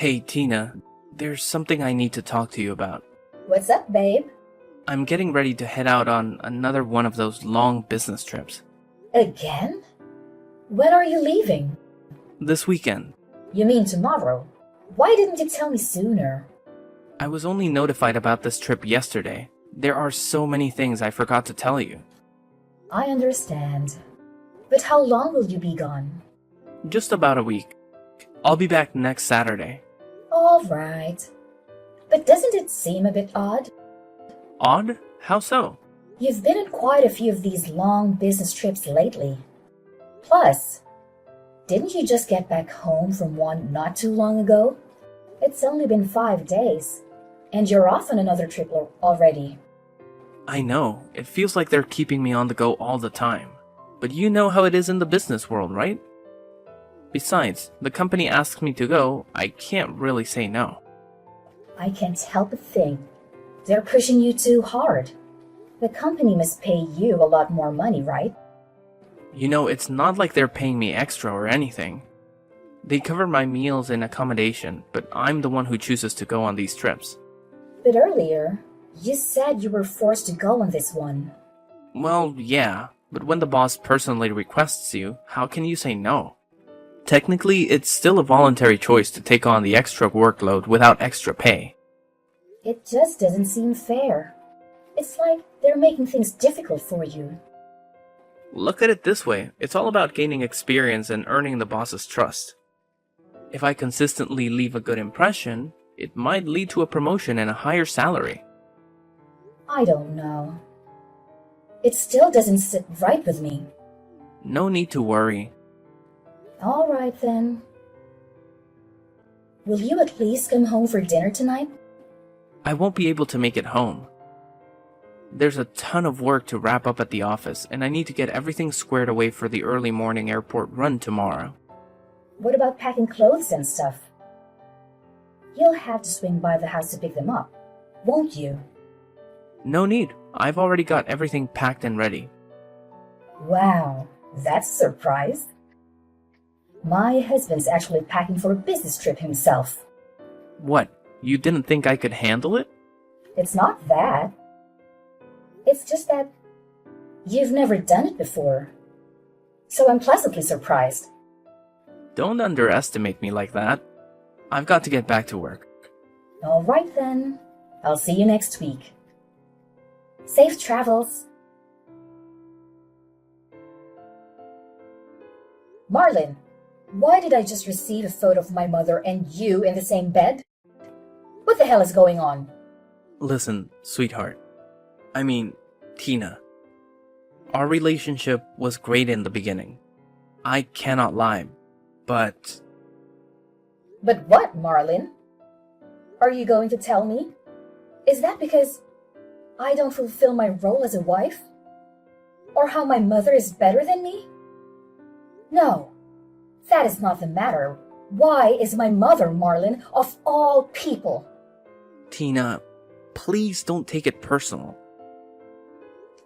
Hey, Tina, there's something I need to talk to you about. What's up, babe? I'm getting ready to head out on another one of those long business trips. Again? When are you leaving? This weekend. You mean tomorrow? Why didn't you tell me sooner? I was only notified about this trip yesterday. There are so many things I forgot to tell you. I understand. But how long will you be gone? Just about a week. I'll be back next Saturday. All right. But doesn't it seem a bit odd? Odd? How so? You've been on quite a few of these long business trips lately. Plus, didn't you just get back home from one not too long ago? It's only been 5 days, and you're off on another trip already. I know, it feels like they're keeping me on the go all the time. But you know how it is in the business world, right? Besides, the company asks me to go, I can't really say no. I can't help but think they're pushing you too hard. The company must pay you a lot more money, right? You know, it's not like they're paying me extra or anything. They cover my meals and accommodation, but I'm the one who chooses to go on these trips. But earlier, you said you were forced to go on this one. Well, yeah, but when the boss personally requests you, how can you say no? Technically, it's still a voluntary choice to take on the extra workload without extra pay. It just doesn't seem fair. It's like they're making things difficult for you. Look at it this way, it's all about gaining experience and earning the boss's trust. If I consistently leave a good impression, it might lead to a promotion and a higher salary. I don't know. It still doesn't sit right with me. No need to worry. All right then. Will you at least come home for dinner tonight? I won't be able to make it home. There's a ton of work to wrap up at the office, and I need to get everything squared away for the early morning airport run tomorrow. What about packing clothes and stuff? You'll have to swing by the house to pick them up, won't you? No need. I've already got everything packed and ready. Wow, that's a surprise. My husband's actually packing for a business trip himself. What? You didn't think I could handle it? It's not that. It's just that you've never done it before. So I'm pleasantly surprised. Don't underestimate me like that. I've got to get back to work. All right then. I'll see you next week. Safe travels. Marlin, why did I just receive a photo of my mother and you in the same bed? What the hell is going on? Listen, sweetheart. Tina. Our relationship was great in the beginning. I cannot lie, but... But what, Marlin? Are you going to tell me? Is that because I don't fulfill my role as a wife? Or how my mother is better than me? No, that is not the matter. Why is my mother, Marlin, of all people? Tina, please don't take it personal.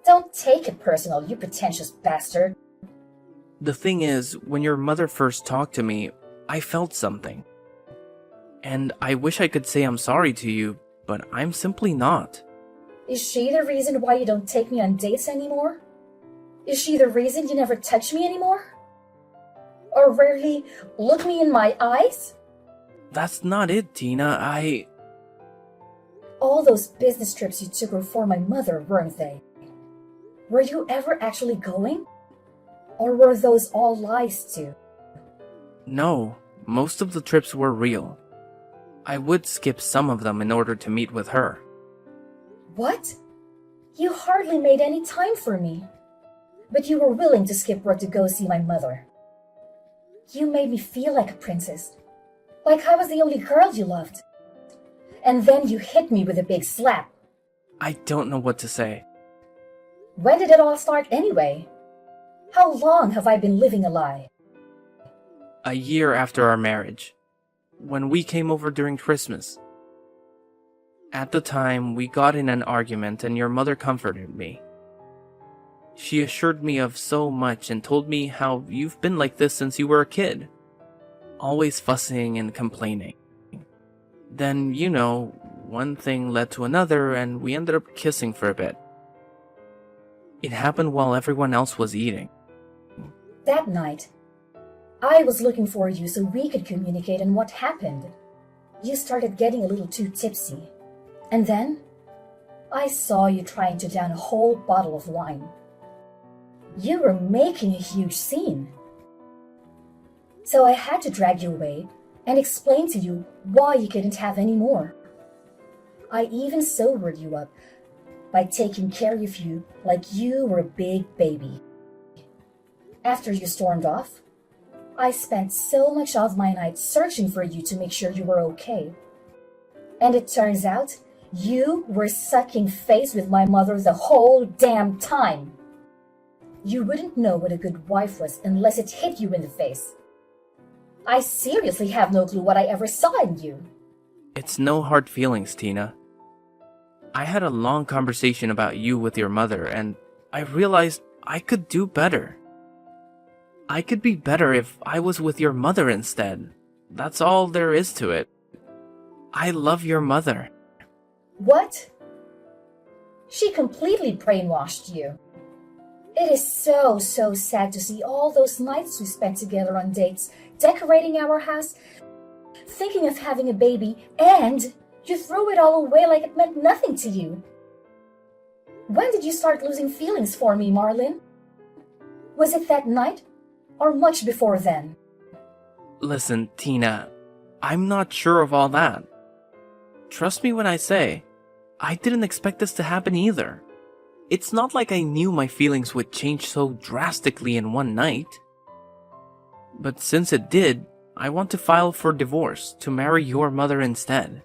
Don't take it personal, you pretentious bastard. The thing is, when your mother first talked to me, I felt something. And I wish I could say I'm sorry to you, but I'm simply not. Is she the reason why you don't take me on dates anymore? Is she the reason you never touch me anymore? Or rarely look me in my eyes? That's not it, Tina. All those business trips you took were for my mother, weren't they? Were you ever actually going? Or were those all lies too? No, most of the trips were real. I would skip some of them in order to meet with her. What? You hardly made any time for me. But you were willing to skip work to go see my mother. You made me feel like a princess. Like I was the only girl you loved. And then you hit me with a big slap. I don't know what to say. When did it all start anyway? How long have I been living a lie? A year after our marriage, when we came over during Christmas. At the time, we got in an argument and your mother comforted me. She assured me of so much and told me how you've been like this since you were a kid. Always fussing and complaining. Then, one thing led to another and we ended up kissing for a bit. It happened while everyone else was eating. That night, I was looking for you so we could communicate on what happened. You started getting a little too tipsy. And then, I saw you trying to down a whole bottle of wine. You were making a huge scene. So I had to drag you away and explain to you why you couldn't have any more. I even sobered you up by taking care of you like you were a big baby. After you stormed off, I spent so much of my night searching for you to make sure you were okay. And it turns out you were sucking face with my mother the whole damn time. You wouldn't know what a good wife was unless it hit you in the face. I seriously have no clue what I ever saw in you. It's no hard feelings, Tina. I had a long conversation about you with your mother, and I realized I could do better. I could be better if I was with your mother instead. That's all there is to it. I love your mother. What? She completely brainwashed you. It is so sad to see all those nights we spent together on dates, decorating our house, thinking of having a baby, and you threw it all away like it meant nothing to you. When did you start losing feelings for me, Marlin? Was it that night, or much before then? Listen, Tina, I'm not sure of all that. Trust me when I say, I didn't expect this to happen either. It's not like I knew my feelings would change so drastically in one night. But since it did, I want to file for divorce to marry your mother instead.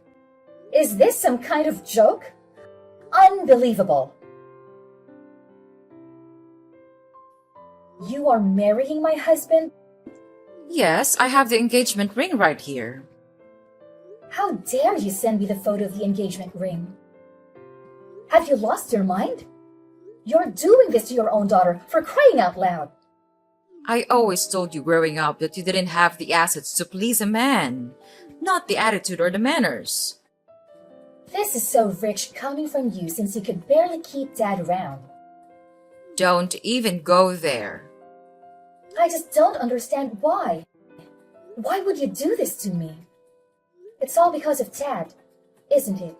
Is this some kind of joke? Unbelievable. You are marrying my husband? Yes, I have the engagement ring right here. How dare you send me the photo of the engagement ring? Have you lost your mind? You're doing this to your own daughter, for crying out loud. I always told you growing up that you didn't have the assets to please a man, not the attitude or the manners. This is so rich coming from you since you could barely keep Dad around. Don't even go there. I just don't understand why. Why would you do this to me? It's all because of Dad, isn't it?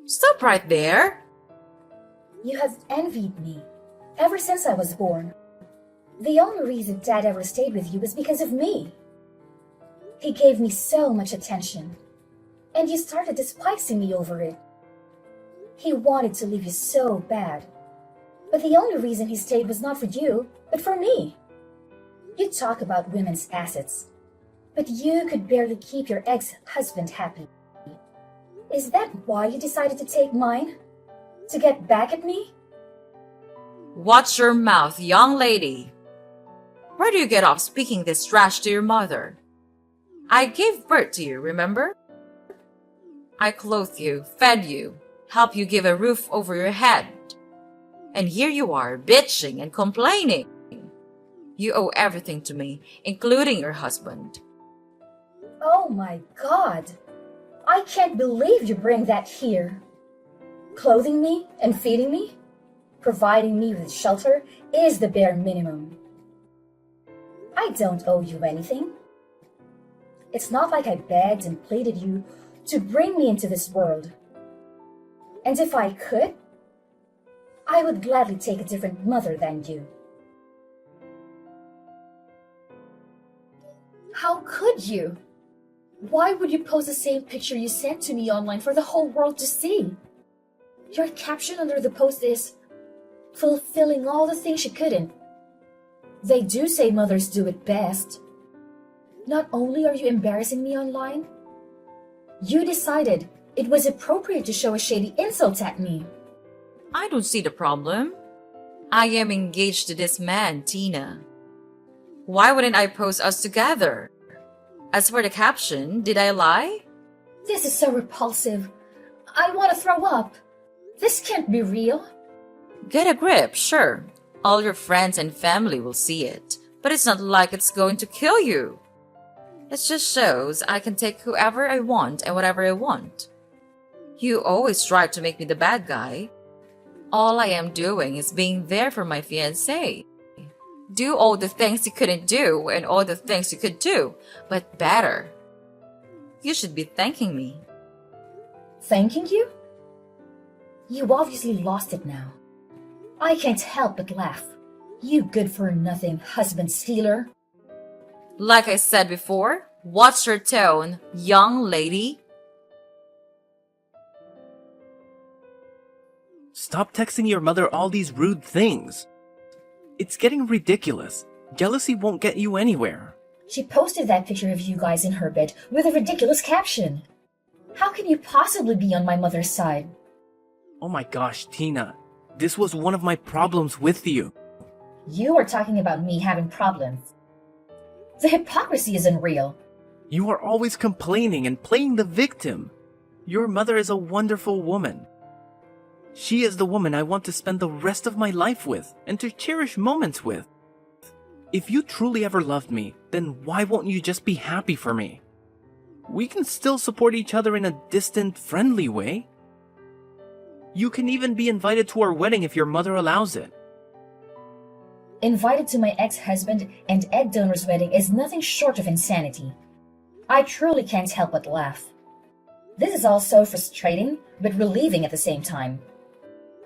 Stop right there. You have envied me ever since I was born. The only reason Dad ever stayed with you was because of me. He gave me so much attention, and you started despising me over it. He wanted to leave you so bad, but the only reason he stayed was not for you, but for me. You talk about women's assets, but you could barely keep your ex-husband happy. Is that why you decided to take mine? To get back at me? Watch your mouth, young lady. Where do you get off speaking this trash to your mother? I gave birth to you, remember? I clothed you, fed you, helped you give a roof over your head. And here you are, bitching and complaining. You owe everything to me, including your husband. Oh my God! I can't believe you bring that here. Clothing me and feeding me, providing me with shelter is the bare minimum. I don't owe you anything. It's not like I begged and pleaded you to bring me into this world. And if I could, I would gladly take a different mother than you. How could you? Why would you post the same picture you sent to me online for the whole world to see? Your caption under the post is, fulfilling all the things she couldn't. They do say mothers do it best. Not only are you embarrassing me online, you decided it was appropriate to show a shady insult at me. I don't see the problem. I am engaged to this man, Tina. Why wouldn't I post us together? As for the caption, did I lie? This is so repulsive. I want to throw up. This can't be real. Get a grip, sure. All your friends and family will see it, but it's not like it's going to kill you. It just shows I can take whoever I want and whatever I want. You always try to make me the bad guy. All I am doing is being there for my fiancé. Do all the things you couldn't do and all the things you could do, but better. You should be thanking me. Thanking you? You obviously lost it now. I can't help but laugh. You good-for-nothing husband stealer. Like I said before, watch your tone, young lady. Stop texting your mother all these rude things. It's getting ridiculous. Jealousy won't get you anywhere. She posted that picture of you guys in her bed with a ridiculous caption. How can you possibly be on my mother's side? Oh my gosh, Tina. This was one of my problems with you. You are talking about me having problems. The hypocrisy is unreal. You are always complaining and playing the victim. Your mother is a wonderful woman. She is the woman I want to spend the rest of my life with and to cherish moments with. If you truly ever loved me, then why won't you just be happy for me? We can still support each other in a distant, friendly way. You can even be invited to our wedding if your mother allows it. Invited to my ex-husband and egg donor's wedding is nothing short of insanity. I truly can't help but laugh. This is all so frustrating, but relieving at the same time.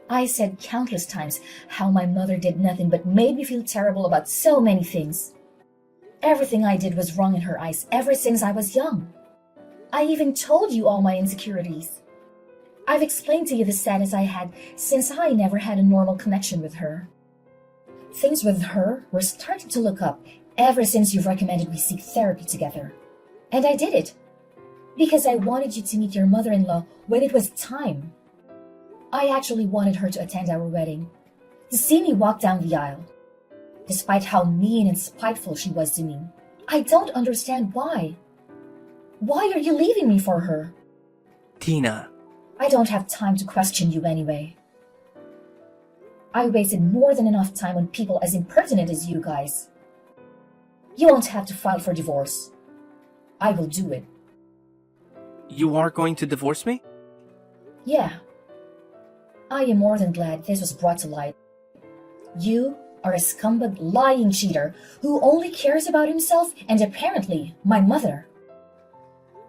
I said countless times how my mother did nothing but made me feel terrible about so many things. Everything I did was wrong in her eyes ever since I was young. I even told you all my insecurities. I've explained to you the sadness I had since I never had a normal connection with her. Things with her were starting to look up ever since you've recommended we seek therapy together. And I did it, because I wanted you to meet your mother-in-law when it was time. I actually wanted her to attend our wedding, to see me walk down the aisle. Despite how mean and spiteful she was to me, I don't understand why. Why are you leaving me for her? Tina. I don't have time to question you anyway. I wasted more than enough time on people as impertinent as you guys. You won't have to file for divorce. I will do it. You are going to divorce me? Yeah. I am more than glad this was brought to light. You are a scumbag lying cheater who only cares about himself and apparently my mother.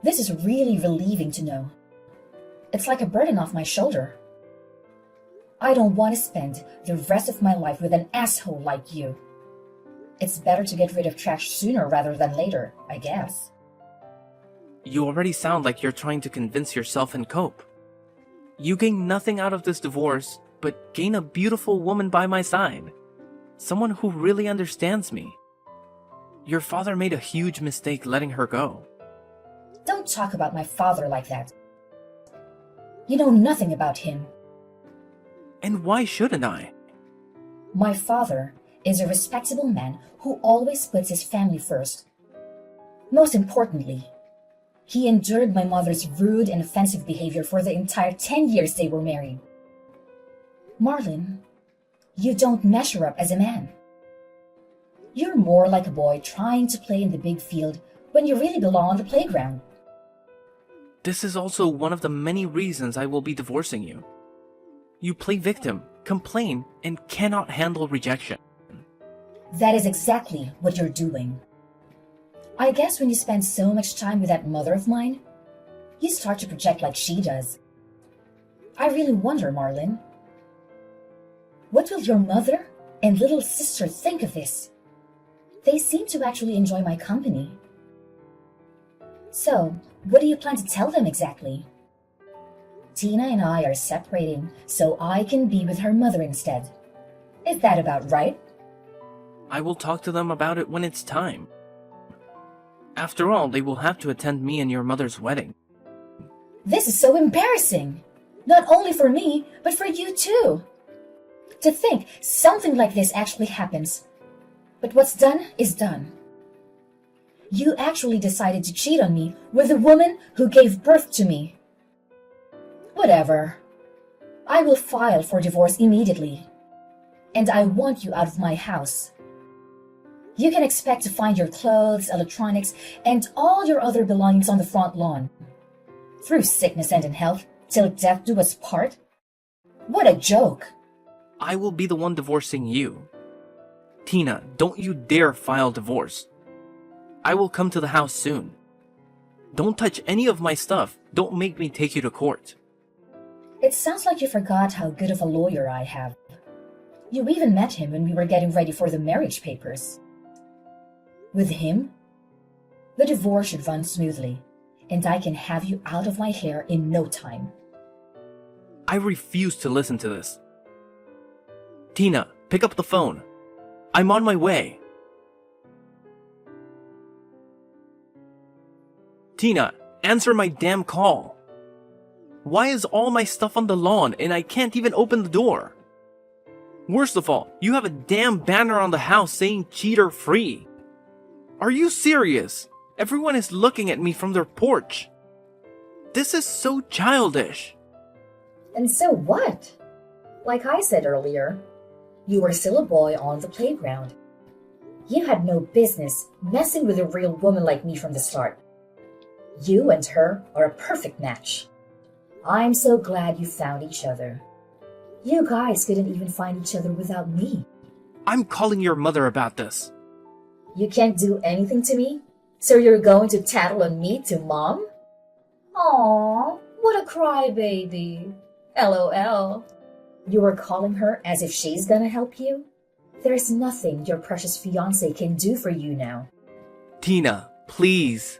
This is really relieving to know. It's like a burden off my shoulder. I don't want to spend the rest of my life with an asshole like you. It's better to get rid of trash sooner rather than later, I guess. You already sound like you're trying to convince yourself and cope. You gain nothing out of this divorce, but gain a beautiful woman by my side. Someone who really understands me. Your father made a huge mistake letting her go. Don't talk about my father like that. You know nothing about him. And why shouldn't I? My father is a respectable man who always puts his family first. Most importantly, he endured my mother's rude and offensive behavior for the entire 10 years they were married. Marlon, you don't measure up as a man. You're more like a boy trying to play in the big field when you really belong on the playground. This is also one of the many reasons I will be divorcing you. You play victim, complain, and cannot handle rejection. That is exactly what you're doing. I guess when you spend so much time with that mother of mine, you start to project like she does. I really wonder, Marlon. What will your mother and little sister think of this? They seem to actually enjoy my company. So, what do you plan to tell them exactly? Tina and I are separating so I can be with her mother instead. Is that about right? I will talk to them about it when it's time. After all, they will have to attend me and your mother's wedding. This is so embarrassing. Not only for me, but for you too. To think something like this actually happens. But what's done is done. You actually decided to cheat on me with the woman who gave birth to me. Whatever. I will file for divorce immediately. And I want you out of my house. You can expect to find your clothes, electronics, and all your other belongings on the front lawn. Through sickness and in health, till death do us part? What a joke! I will be the one divorcing you. Tina, don't you dare file divorce. I will come to the house soon. Don't touch any of my stuff. Don't make me take you to court. It sounds like you forgot how good of a lawyer I have. You even met him when we were getting ready for the marriage papers. With him, the divorce should run smoothly, and I can have you out of my hair in no time. I refuse to listen to this. Tina, pick up the phone. I'm on my way. Tina, answer my damn call. Why is all my stuff on the lawn and I can't even open the door? Worst of all, you have a damn banner on the house saying cheater free. Are you serious? Everyone is looking at me from their porch. This is so childish. And so what? Like I said earlier, you were still a boy on the playground. You had no business messing with a real woman like me from the start. You and her are a perfect match. I'm so glad you found each other. You guys couldn't even find each other without me. I'm calling your mother about this. You can't do anything to me? So you're going to tattle on me to Mom? Aww, what a crybaby. LOL. You were calling her as if she's gonna help you? There's nothing your precious fiancé can do for you now. Tina, please.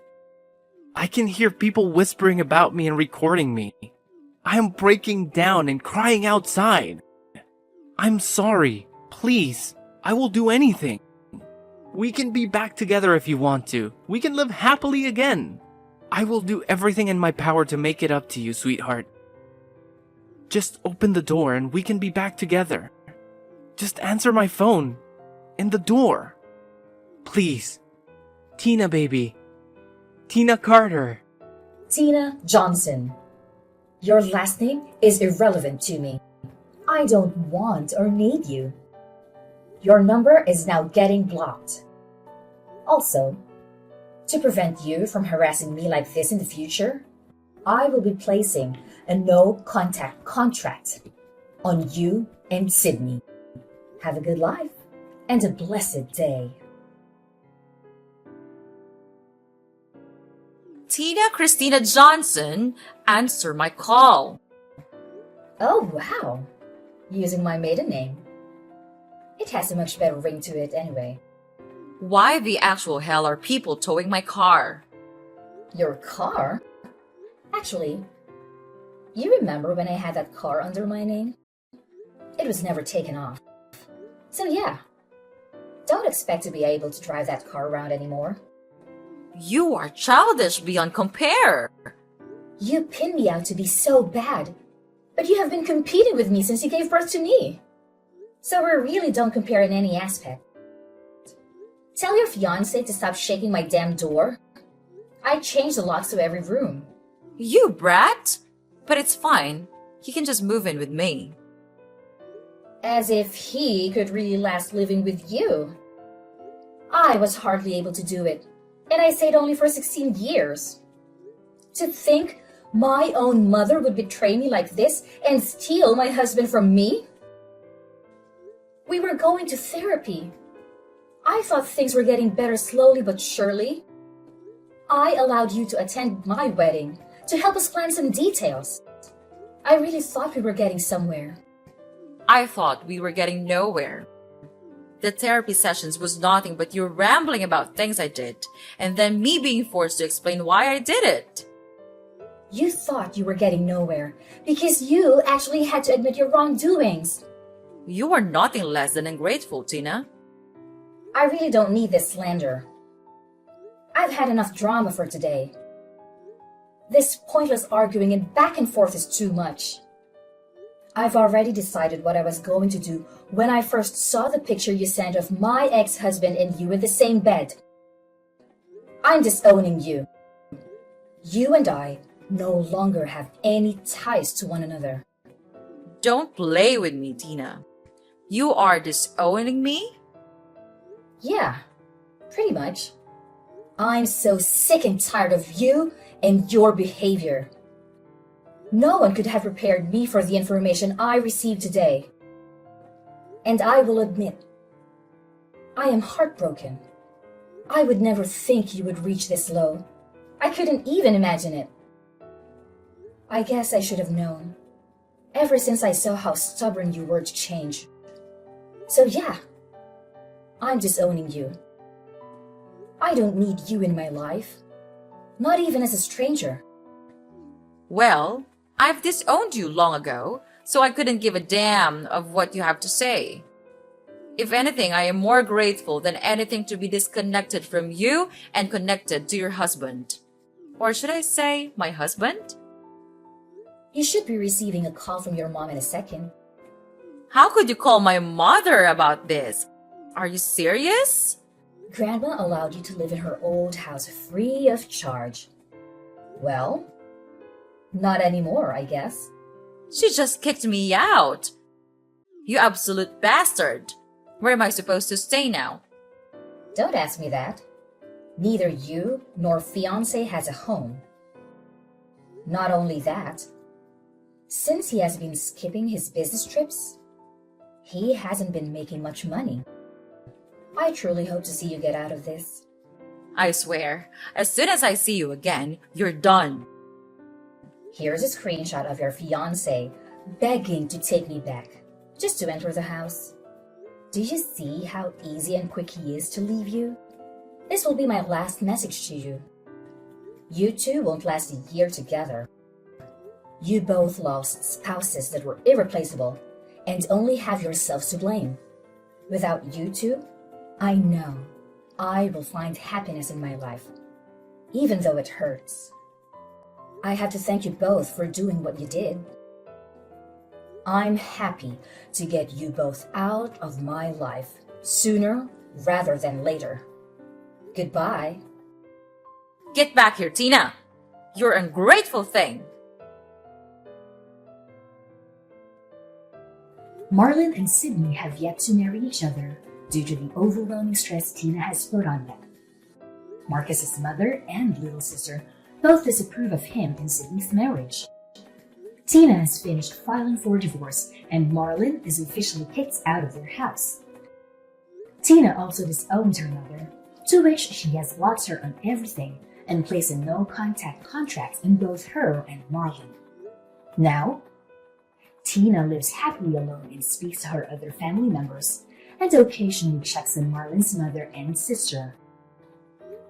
I can hear people whispering about me and recording me. I am breaking down and crying outside. I'm sorry. Please, I will do anything. We can be back together if you want to. We can live happily again. I will do everything in my power to make it up to you, sweetheart. Just open the door and we can be back together. Just answer my phone and the door. Please. Tina, baby. Tina Carter. Tina Johnson. Your last name is irrelevant to me. I don't want or need you. Your number is now getting blocked. Also, to prevent you from harassing me like this in the future, I will be placing a no-contact contract on you and Sydney. Have a good life and a blessed day. Tina Christina Johnson, answer my call. Oh, wow. Using my maiden name. It has a much better ring to it anyway. Why the actual hell are people towing my car? Your car? Actually, you remember when I had that car under my name? It was never taken off. So yeah, don't expect to be able to drive that car around anymore. You are childish beyond compare. You pin me out to be so bad, but you have been competing with me since you gave birth to me. So we really don't compare in any aspect. Tell your fiancé to stop shaking my damn door. I changed the locks to every room. You brat! But it's fine. He can just move in with me. As if he could really last living with you. I was hardly able to do it, and I stayed only for 16 years. To think my own mother would betray me like this and steal my husband from me? We were going to therapy. I thought things were getting better slowly but surely. I allowed you to attend my wedding to help us plan some details. I really thought we were getting somewhere. I thought we were getting nowhere. The therapy sessions was nothing but you rambling about things I did, and then me being forced to explain why I did it. You thought you were getting nowhere because you actually had to admit your wrongdoings. You are nothing less than ungrateful, Tina. I really don't need this slander. I've had enough drama for today. This pointless arguing and back and forth is too much. I've already decided what I was going to do when I first saw the picture you sent of my ex-husband and you in the same bed. I'm disowning you. You and I no longer have any ties to one another. Don't play with me, Tina. You are disowning me? Yeah, Pretty much. I'm so sick and tired of you and your behavior. No one could have prepared me for the information I received today. And I will admit, I am heartbroken. I would never think you would reach this low. I couldn't even imagine it. I guess I should have known, ever since I saw how stubborn you were to change. So yeah, I'm disowning you. I don't need you in my life, not even as a stranger. Well, I've disowned you long ago, so I couldn't give a damn of what you have to say. If anything, I am more grateful than anything to be disconnected from you and connected to your husband. Or should I say, my husband? You should be receiving a call from your mom in a second. How could you call my mother about this? Are you serious? Grandma allowed you to live in her old house free of charge. Well, not anymore, I guess. She just kicked me out. You absolute bastard. Where am I supposed to stay now? Don't ask me that. Neither you nor fiancé has a home. Not only that, since he has been skipping his business trips, he hasn't been making much money. I truly hope to see you get out of this. I swear, as soon as I see you again, you're done. Here's a screenshot of your fiancé begging to take me back, just to enter the house. Do you see how easy and quick he is to leave you? This will be my last message to you. You two won't last a year together. You both lost spouses that were irreplaceable and only have yourselves to blame. Without you two, I know I will find happiness in my life, even though it hurts. I have to thank you both for doing what you did. I'm happy to get you both out of my life sooner rather than later. Goodbye. Get back here, Tina. You're an ungrateful thing. Marlon and Sydney have yet to marry each other due to the overwhelming stress Tina has put on them. Marcus's mother and little sister both disapprove of him and Sydney's marriage. Tina has finished filing for divorce and Marlon is officially kicked out of their house. Tina also disowns her mother, to which she has blocked her on everything and placed a no-contact contract in both her and Marlon. Now, Tina lives happily alone and speaks to her other family members and occasionally checks on Marlon's mother and sister.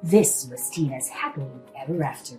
This was Tina's happily ever after.